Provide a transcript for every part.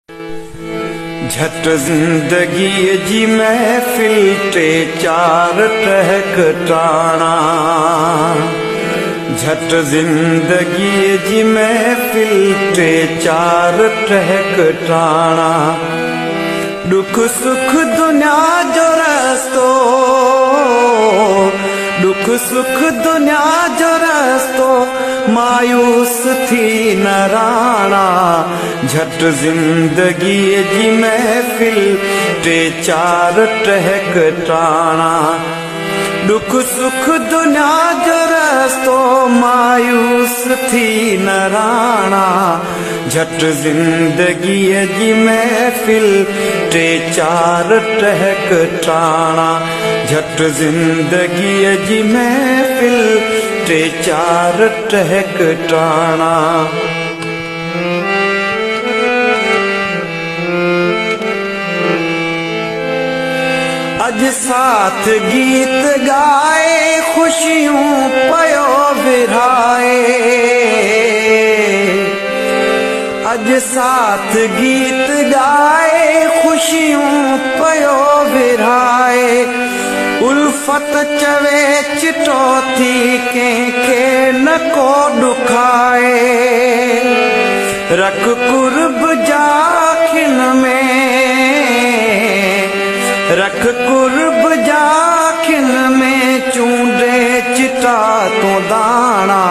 झट जिंदगी जी महफिल टे चार टहक टाणा। झट जिंदगी जी महफिल टे चार टहक टाणा। दुख सुख दुनिया जो रस्तो, दुख सुख दुनिया जो रस्तो मायूस थी न राणा। झट जिंदगी जी महफिल टे चार टहक टाणा। दुख सुख दुनिया जो रस्तो मायूस थी न राणा। झट जिंदगी जी महफिल टे चार टहक टाणा। झट जिंदगी जी महफिल टे चार टहक टाणा। अज साथ गीत गाए खुशियों पयो विराए। अज साथ गीत गाए खुशियों पयो विराए। उल्फत चवे चिटो थी कंहिंखे न को दुखाए। रख कुर्ब जाखिन में, रख कुर्ब जाखिन में चूंडे चिटा तो दाणा।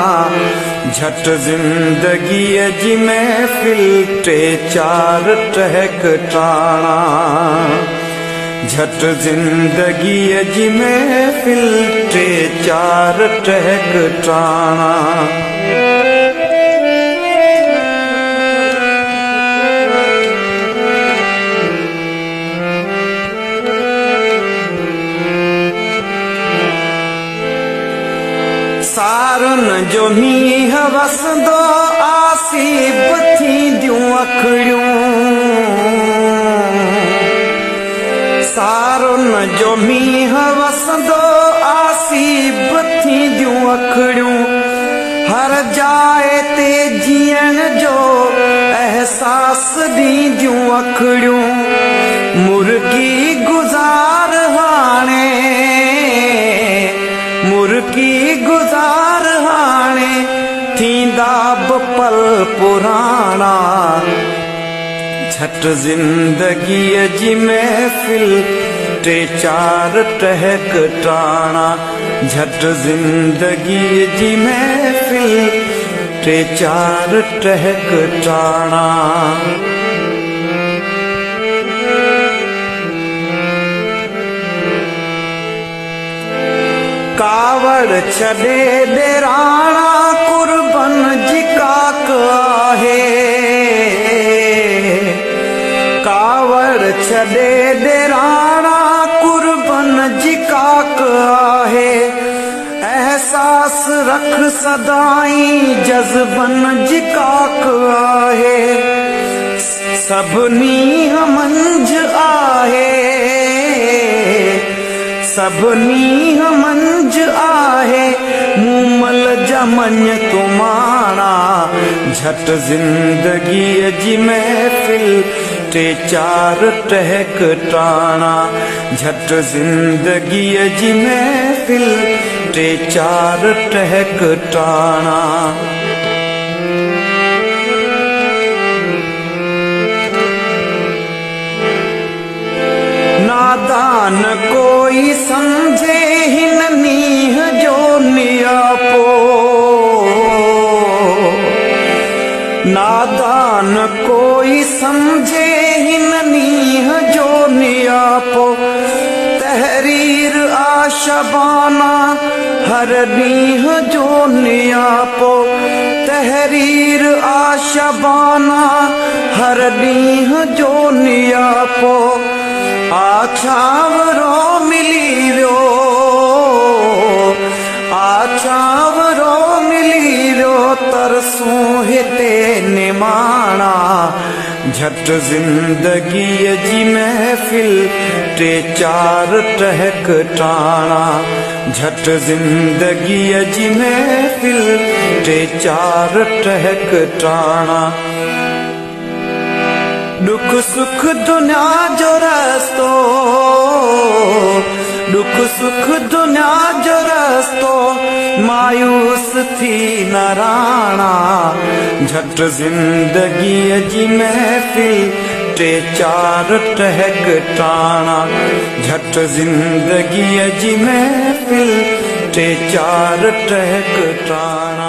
झट जिंदगी जी महफिल टे चार टहक टाणा। झट जिंदगी जी महफिल टे चार टहक टाणा। सारुन जो मींह वसंदो आसीब थींदियूं अखड़ियूं। सारुन जो मींह वसंदो आसीब थींदियूं अखड़ियूं। हर जाए ते जीअण जो एहसास ॾींदियूं अखड़ियूं। मुर्गी गुज़ार हाणे, मुर्गी गुज़ार हाणे थींदा बि पल पुराणा। झट जिंदगी जी महफिल टे चार टहक टाणा। झट जिंदगी जी महफिल टे चार टहक टाणा। कावड़ छॾे ॾेराणा कुर्बन जी काक आहे। कावड़ छॾे ॾेराणा कुर्बन जी काक आहे। एहसास रख सदाई जज़्बन जी काक आहे। सभिनी मंझ आहे, सभिनी मंझ आहे मूमल जमन तुमाणा। झट जिंदगी जी महफिल टे चार टहक टाणा। झट जिंदगी जी महफिल टे चार टहक टाणा। नादान कोई समझे हिन नीह जो नियापो। नादान कोई समझे हिन नीह जो नियापो। तहरीर आशबाना हर नीह जो नियापो। तहरीर आशबाना हर नीह जो नियापो। आछावरो मिली वियो, आछावरो मिली वियो तरसूं हिते निमाणा। झट जिंदगी जी महफिल टे चार टहक टाणा। झट जिंदगी जी महफिल टे चार टहक टाणा। दुख सुख दुनिया जो रस्तो, दुख सुख दुनिया जो रस्तो, मायूस थी न राणा। झट जिंदगी जी महफिल टे चार टहक टाणा। झट जिंदगी जी महफिल टे चार टहक टाणा।